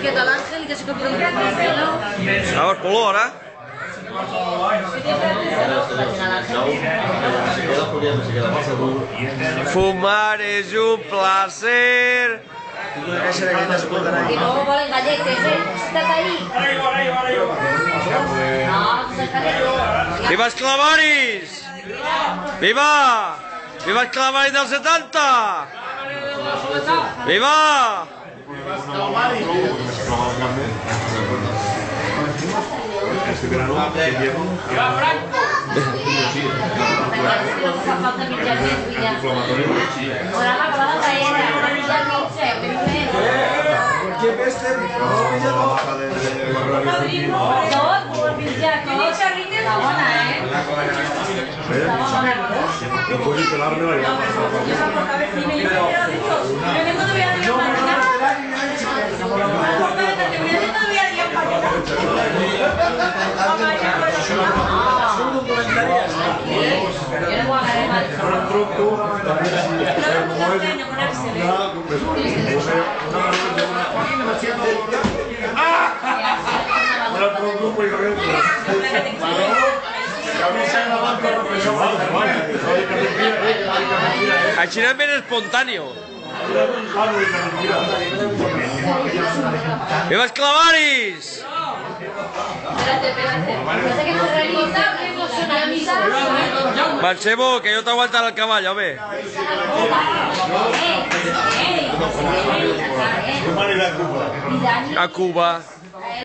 musiqueta a l'Àngel i que se compra un cafè. Vamos, Polo, ahora. Fumar es un placer. Y luego volen galletes, Estàs ahí. No, Viva els clavaris! Viva! Viva els clavaris dels 70! Viva! ¡Viva Franco! falta mitja gent, ja. Ora la acabada la paella, ora mitja mitja, ¿Qué peste? tot, mitja, tot. Està bona, Està bona. No puedo pelarme la llama. Així és ben espontáneo. Viva els clavaris! Mancebo, que yo te aguantaré el caballo, home. A Cuba.